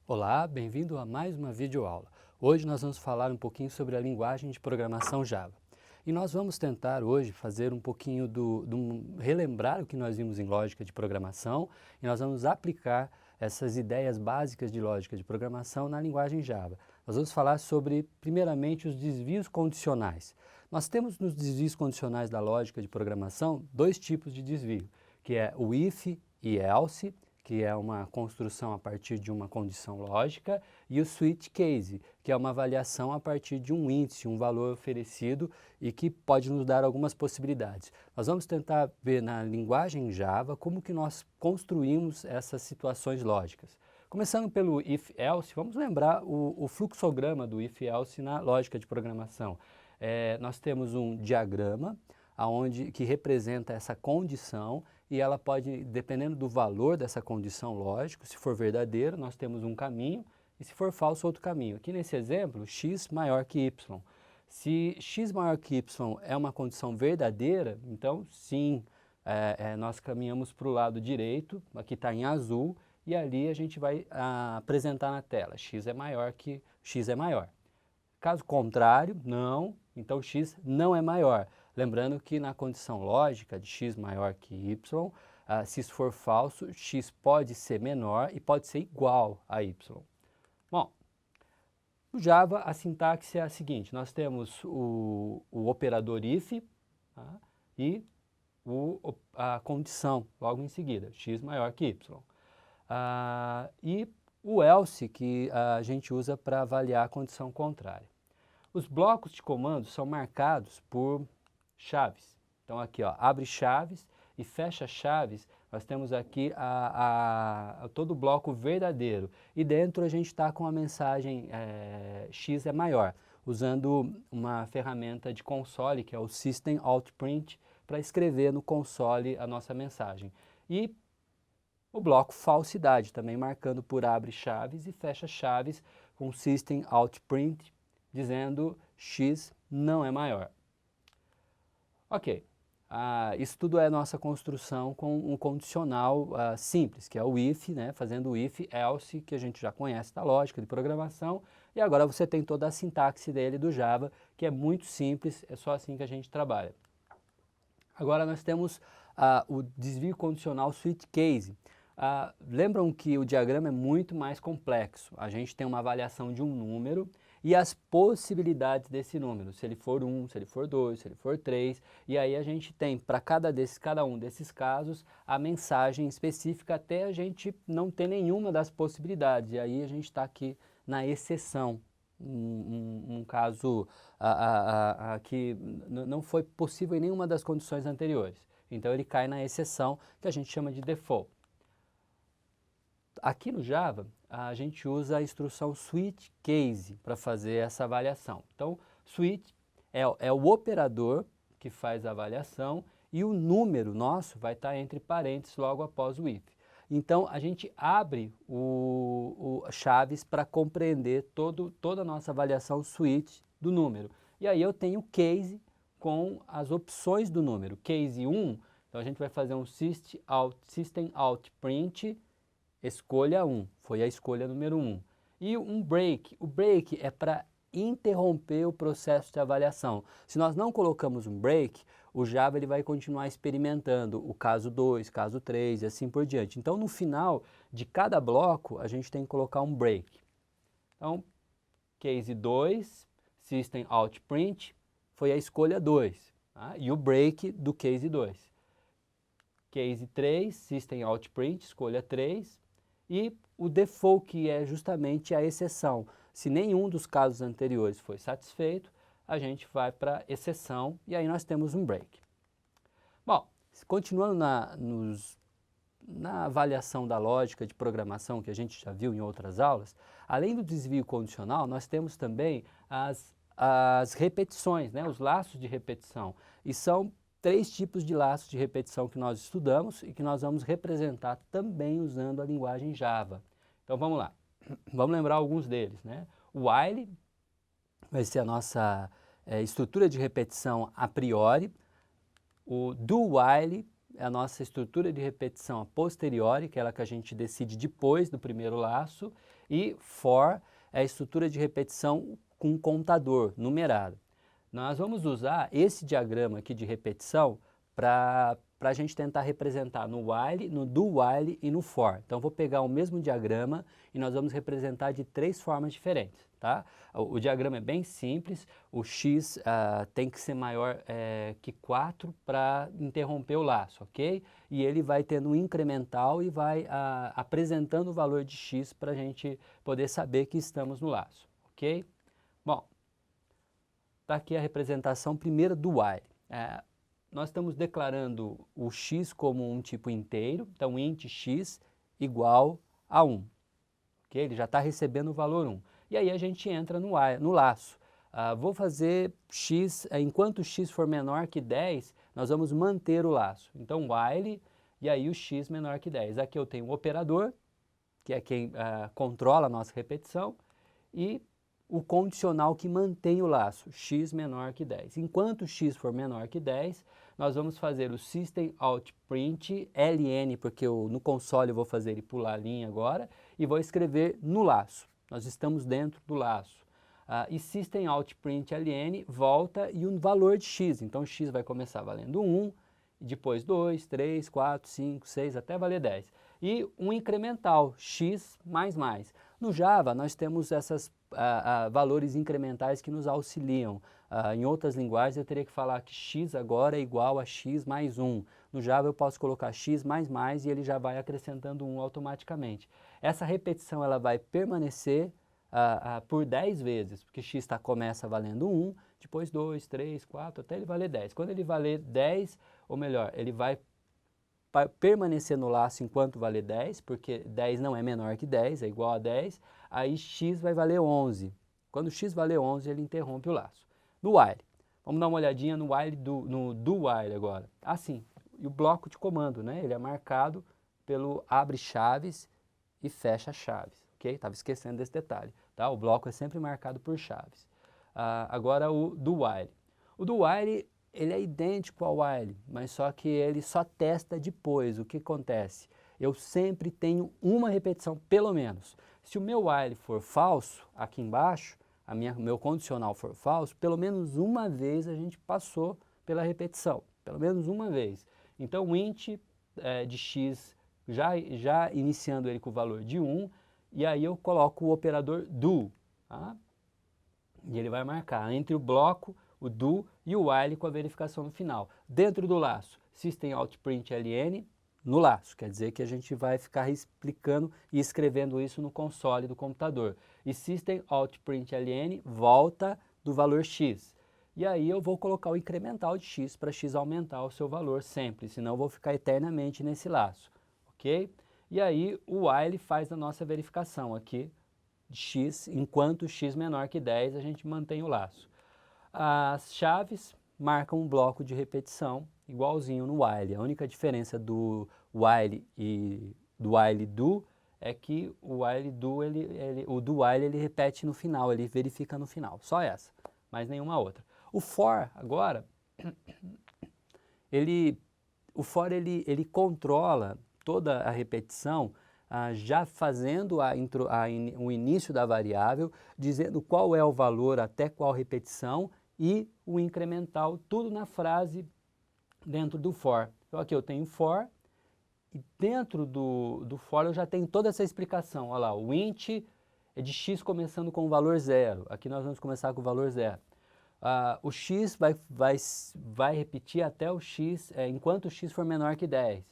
Olá, bem-vindo a mais uma videoaula. Hoje nós vamos falar um pouquinho sobre a linguagem de programação Java. E nós vamos tentar hoje fazer um pouquinho relembrar o que nós vimos em lógica de programação e nós vamos aplicar essas ideias básicas de lógica de programação na linguagem Java. Nós vamos falar sobre, primeiramente, os desvios condicionais. Nós temos nos desvios condicionais da lógica de programação dois tipos de desvio, que é o if e else, que é uma construção a partir de uma condição lógica, e o switch case, que é uma avaliação a partir de um índice, um valor oferecido e que pode nos dar algumas possibilidades. Nós vamos tentar ver na linguagem Java como que nós construímos essas situações lógicas. Começando pelo if-else, vamos lembrar o fluxograma do if-else na lógica de programação. Nós temos um diagrama que representa essa condição e ela pode, dependendo do valor dessa condição lógica, se for verdadeiro, nós temos um caminho e se for falso, outro caminho. Aqui nesse exemplo, x maior que y. Se x maior que y é uma condição verdadeira, então sim, nós caminhamos para o lado direito, aqui está em azul, e ali a gente vai apresentar na tela, x é maior que x é maior. Caso contrário, não, então x não é maior. Lembrando que na condição lógica de x maior que y, se isso for falso, x pode ser menor e pode ser igual a y. Bom, no Java a sintaxe é a seguinte, nós temos o operador if, tá, e a condição logo em seguida, x maior que y. E o else que a gente usa para avaliar a condição contrária. Os blocos de comando são marcados por chaves. Então aqui, ó, abre chaves e fecha chaves, nós temos aqui todo o bloco verdadeiro. E dentro a gente está com a mensagem x é maior, usando uma ferramenta de console, que é o System Out Print, para escrever no console a nossa mensagem. E o bloco falsidade, também marcando por abre chaves e fecha chaves, com System Out Print, dizendo x não é maior. Ok, isso tudo é a nossa construção com um condicional simples, que é o if, né, fazendo o if, else, que a gente já conhece da lógica de programação, e agora você tem toda a sintaxe dele do Java, que é muito simples, é só assim que a gente trabalha. Agora nós temos o desvio condicional switch case. Lembram que o diagrama é muito mais complexo, a gente tem uma avaliação de um número, e as possibilidades desse número, se ele for 1, se ele for 2, se ele for 3, e aí a gente tem para cada um desses casos a mensagem específica até a gente não ter nenhuma das possibilidades, e aí a gente está aqui na exceção, um caso que não foi possível em nenhuma das condições anteriores, então ele cai na exceção que a gente chama de default. Aqui no Java, a gente usa a instrução switch case para fazer essa avaliação. Então, switch é o operador que faz a avaliação e o número nosso vai estar entre parênteses logo após o if. Então, a gente abre chaves para compreender toda a nossa avaliação switch do número. E aí eu tenho case com as opções do número. Case 1, então a gente vai fazer um system out print, escolha 1, foi a escolha número 1. E um break, o break é para interromper o processo de avaliação. Se nós não colocamos um break, o Java ele vai continuar experimentando o caso 2, caso 3 e assim por diante. Então no final de cada bloco a gente tem que colocar um break. Então, case 2, system out print, foi a escolha 2, tá? E o break do case 2. Case 3, system out print, escolha 3. E o default, que é justamente a exceção. Se nenhum dos casos anteriores foi satisfeito, a gente vai para a exceção e aí nós temos um break. Bom, continuando na avaliação da lógica de programação que a gente já viu em outras aulas, além do desvio condicional, nós temos também as repetições, né, os laços de repetição. E são três tipos de laços de repetição que nós estudamos e que nós vamos representar também usando a linguagem Java. Então vamos lá, vamos lembrar alguns deles, né? O while vai ser a nossa estrutura de repetição a priori, o do while é a nossa estrutura de repetição a posteriori, que é ela que a gente decide depois do primeiro laço, e for é a estrutura de repetição com contador, numerado. Nós vamos usar esse diagrama aqui de repetição para a gente tentar representar no while, no do while e no for. Então, vou pegar o mesmo diagrama e nós vamos representar de três formas diferentes, tá? O diagrama é bem simples, o x tem que ser maior que 4 para interromper o laço, ok? E ele vai tendo um incremental e vai apresentando o valor de x para a gente poder saber que estamos no laço, ok? Bom, está aqui a representação primeira do while. Nós estamos declarando o x como um tipo inteiro, então int x igual a 1. Okay? Ele já está recebendo o valor 1. E aí a gente entra no laço. Vou fazer x, enquanto x for menor que 10, nós vamos manter o laço. Então while, e aí o x menor que 10. Aqui eu tenho o operador, que é quem controla a nossa repetição, e o condicional que mantém o laço, x menor que 10. Enquanto x for menor que 10, nós vamos fazer o system out print ln, porque no console eu vou fazer ele pular a linha agora, e vou escrever no laço. Nós estamos dentro do laço. E system out print ln volta e um valor de x. Então x vai começar valendo 1, e depois 2, 3, 4, 5, 6, até valer 10. E um incremental, x mais mais. No Java, nós temos esses valores incrementais que nos auxiliam. Em outras linguagens, eu teria que falar que x agora é igual a x mais 1. No Java, eu posso colocar x mais e ele já vai acrescentando 1 automaticamente. Essa repetição ela vai permanecer por 10 vezes, porque x começa valendo 1, depois 2, 3, 4, até ele valer 10. Quando ele valer 10, ou melhor, ele vai permanecer no laço enquanto valer 10, porque 10 não é menor que 10, é igual a 10, aí x vai valer 11. Quando x valer 11, ele interrompe o laço. No while, vamos dar uma olhadinha no do while agora. Assim, e o bloco de comando, né? Ele é marcado pelo abre chaves e fecha chaves, ok? Estava esquecendo desse detalhe, tá? O bloco é sempre marcado por chaves. Agora o do while. O do while ele é idêntico ao while, mas só que ele só testa depois. O que acontece? Eu sempre tenho uma repetição, pelo menos. Se o meu while for falso, aqui embaixo, meu condicional for falso, pelo menos uma vez a gente passou pela repetição, pelo menos uma vez. Então o int de x, já iniciando ele com o valor de 1, e aí eu coloco o operador do, tá? E ele vai marcar entre o bloco, o do e o while com a verificação no final. Dentro do laço, system out print ln no laço, quer dizer que a gente vai ficar explicando e escrevendo isso no console do computador. E system out print ln volta do valor x. E aí eu vou colocar o incremental de x para x aumentar o seu valor sempre, senão eu vou ficar eternamente nesse laço, ok? E aí o while faz a nossa verificação aqui de x, enquanto x menor que 10 a gente mantém o laço. As chaves marcam um bloco de repetição igualzinho no while. A única diferença do while e do while do é que o while do, o do while ele repete no final, ele verifica no final. Só essa, mas nenhuma outra. O for agora, o for ele controla toda a repetição já fazendo o início da variável, dizendo qual é o valor até qual repetição e o incremental, tudo na frase dentro do for. Então aqui eu tenho for e dentro do for eu já tenho toda essa explicação. Olha lá, o int é de x começando com o valor 0. Aqui nós vamos começar com o valor 0. O x vai repetir até o x, enquanto o x for menor que 10.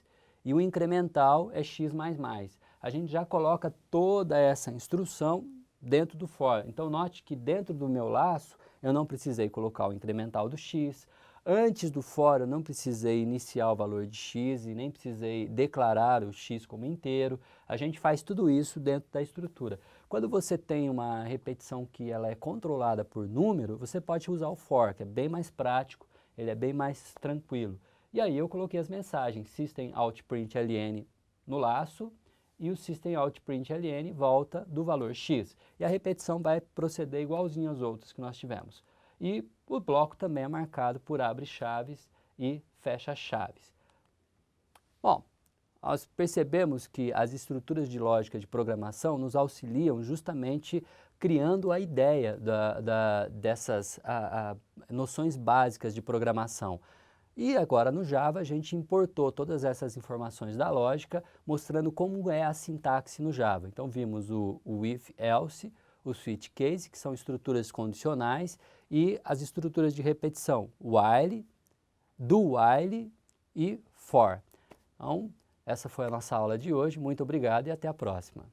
E o incremental é x mais mais. A gente já coloca toda essa instrução dentro do for. Então note que dentro do meu laço eu não precisei colocar o incremental do x. Antes do for eu não precisei iniciar o valor de x e nem precisei declarar o x como inteiro. A gente faz tudo isso dentro da estrutura. Quando você tem uma repetição que ela é controlada por número, você pode usar o for, que é bem mais prático ele é bem mais tranquilo. E aí eu coloquei as mensagens system out print ln no laço e o system out print ln volta do valor x. E a repetição vai proceder igualzinho aos outros que nós tivemos. E o bloco também é marcado por abre chaves e fecha chaves. Bom, nós percebemos que as estruturas de lógica de programação nos auxiliam justamente criando a ideia dessas noções básicas de programação. E agora no Java a gente importou todas essas informações da lógica, mostrando como é a sintaxe no Java. Então vimos o if-else, o switch case, que são estruturas condicionais, e as estruturas de repetição, while, do while e for. Então, essa foi a nossa aula de hoje. Muito obrigado e até a próxima.